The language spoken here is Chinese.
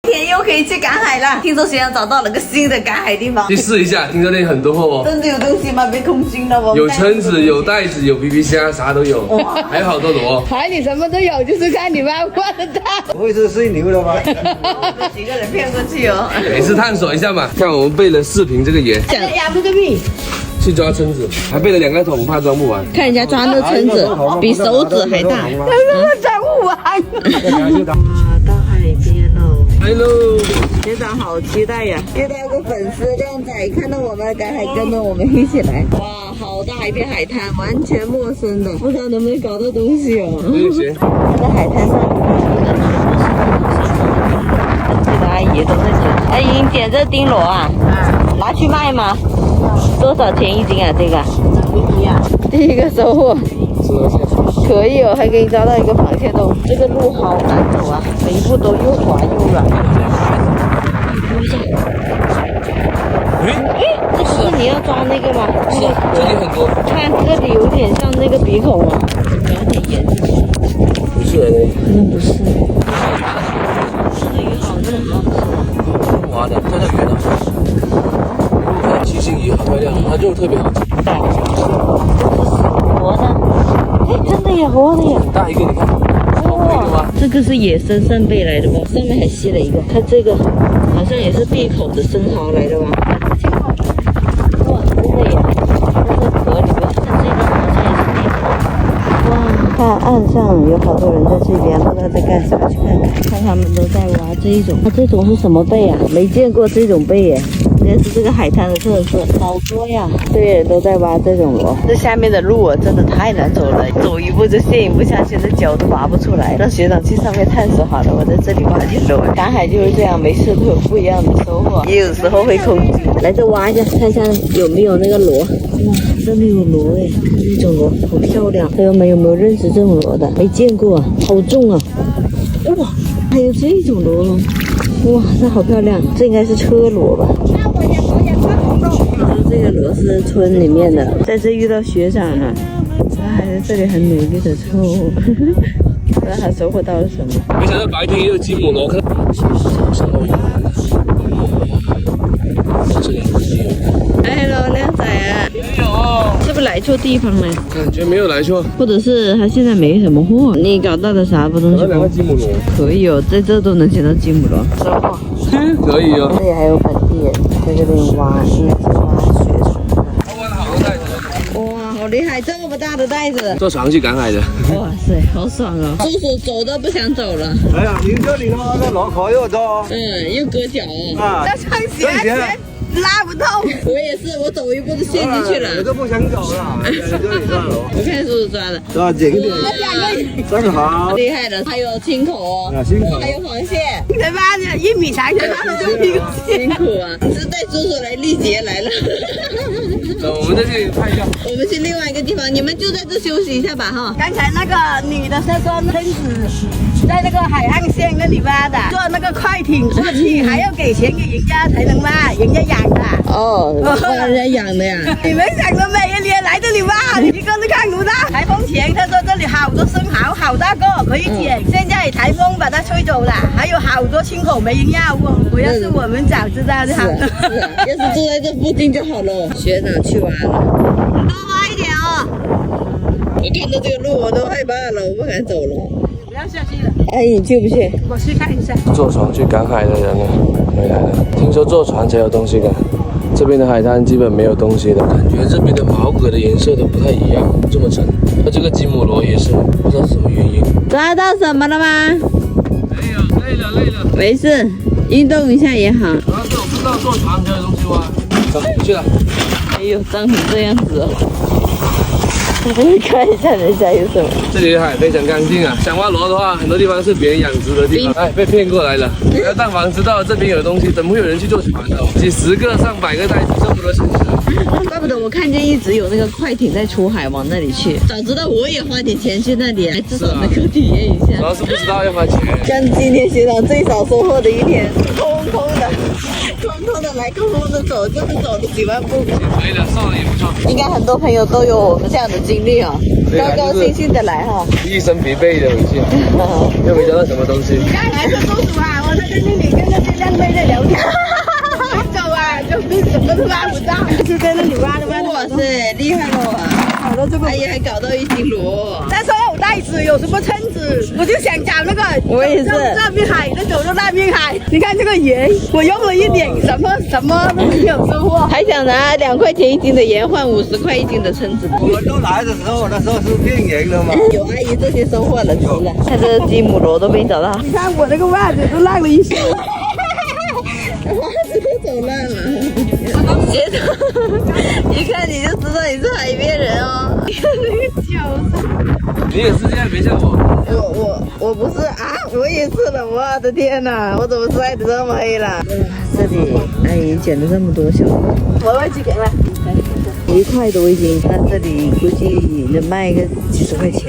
天又可以去赶海了。听说学长找到了个新的赶海地方，去试一下，听说那里很多货哦。真的有东西吗？别空心了，我有蛏子，有带子，有皮皮虾，啥都有，还有好多螺。海里什么都有，就是看你妈挖得到。不会是水牛了吧？几个人骗过去哦。也是探索一下嘛。看我们备了4瓶这个盐，养这个币，去抓蛏子，还备了2个桶，怕装不完。看人家抓那蛏子，比手指还大。抓不完。到海边喽！来喽！学长好期待呀！遇到个粉丝靓仔，看到我们赶海，跟着我们一起来。哇，好大一片海滩，完全陌生的，不知道能不能搞到东西哦。行。在海滩上，这个阿姨都在捡。阿姨，你捡这丁螺啊？拿去卖吗？多少钱一斤啊？这个？第一个收获。可以哦，还给你找到一个螃蟹洞。这个路好难走啊，每一步都又滑又软。这不是你要抓那个吗？是，这里很多。看这里有点像那个鼻孔哦，有点盐。不是的，可能不是。这个鱼好嫩，好吃啊。滑的，在那边呢。看七星鱼好漂亮，它肉特别好吃。活的，哎，真的也活的耶！大一个，你看。哇，这个是野生扇贝来的吧？上面还吸了一个，看这个，好像也是闭口的生蚝来的吧？哇，真的耶！在这壳里面，看这个好像也是闭口。哇，看岸上有好多人在这边，不知道在干啥，去看看。看他们都在挖这一种，这种是什么贝啊？没见过这种贝耶。应该是这个海滩的特色，好多呀！这些人都在挖这种螺。这下面的路啊，真的太难走了，走一步就陷一步下去，这脚都拔不出来。让学长去上面探索好了，我在这里挖点螺。赶海就是这样，没事都有不一样的收获，也有时候会空击。来这挖一下，看一下有没有那个螺。哇，真的有螺哎！这种螺好漂亮，朋友们有没有认识这种螺的？没见过啊，好重啊！哇，还有这种螺吗？哇，这好漂亮，这应该是车螺吧？这个螺是村里面的，在这遇到学长了，他还在这里很努力的抽，不知道他收获到了什么。没想到白天也有吉姆螺，看。这里哎，Hello， 靓仔啊！没有，是不是来错地方了？感觉没有来错。或者是他现在没什么货？你搞到的啥不东西？找到2个吉姆螺，可以哦，在这都能捡到吉姆螺，收获。可以哦。这里还有本地人在这边挖，应该是挖雪虫的。挖了好多袋子。哇，好厉害！这么大的袋子。坐船去赶海的。哇塞，好爽哦！叔叔走都不想走了。哎呀，你这里的话，那脑壳又多。又割脚哦。啊，要穿鞋，拉不动。我也是，我走一步就陷进去了。我都不想走了。这里算了。我看叔叔抓的。抓紧一点。这个好。厉害的，还有青口哦。啊，辛苦。还有螃蟹。他妈的1米长，他妈的就一个辛苦啊！是带叔叔来历劫来了。走，我们在这里拍一下。我们去另外一个地方，你们就在这休息一下吧哈。刚才那个女的她说蛏子在那个海岸线那里挖的，坐那个快艇过去，还要给钱给人家才能挖，人家养的。哦，帮人家养的呀。你们想得美呀！你也来这里挖，你一个都看不到。台风前他说这里好多生蚝，好大个可以捡。现在台风把它吹走了，还有好多青口没人要。我要是我们早知道就好了。要是住在这附近就好了。学长去挖了，多挖一点哦。我看到这个路我都害怕了，我不敢走了。不要下去了。阿姨，你去不去？我去看一下。坐船去赶海的人呢，没来了。听说坐船才有东西赶，这边的海滩基本没有东西的。感觉这边的毛蛤的颜色都不太一样，这么沉。那这个吉姆螺也是，不知道是什么原因。抓到什么了吗？没有，累了。没事，运动一下也好。主要是我不知道坐船才有东西挖。走，去了。哎呦，脏成这样子哦！看一下人家有什么。这里的海非常干净啊！想挖螺的话，很多地方是别人养殖的地方。哎，被骗过来了。要但凡知道这边有东西，怎么会有人去坐船的？几十个、上百个袋子，这么多钱。怪不得我看见一直有那个快艇在出海往那里去。早知道我也花点钱去那里，还至少能够体验一下。主要是不知道要花钱。像今天学长最少收获的一天，空空的来，空空的走，就是走了几万步。可以的，瘦了也不错。应该很多朋友都有我们这样的经历哦，高高兴兴的来哈。一身疲惫的回去，又没找到什么东西。刚才是叔叔啊，我在这里跟着是在那里挖的吗？哇塞，厉害了啊！搞到这个哎呀，还搞到一斤螺。他说有袋子，有什么蛏子，我就想找那个。我也是那边海，那走到那边海。你看这个盐，我用了一点，什么都没有收获。还想拿2块钱1斤的盐换50块1斤的蛏子。我们都来的时候，那时候是变盐的嘛。有阿姨这些收获了，除了看这鸡母螺都没找到，你看我那个袜子都烂了一宿。袜子都走烂了。鞋头，一看你就知道你是海边人哦。你看那个脚。你也是这样，别像我。我不是啊，我也是了，我的天哪，我怎么晒得这么黑了？这里阿姨捡了这么多小螺，我问几个了？ 1块多1斤，那这里估计能卖个几10块钱。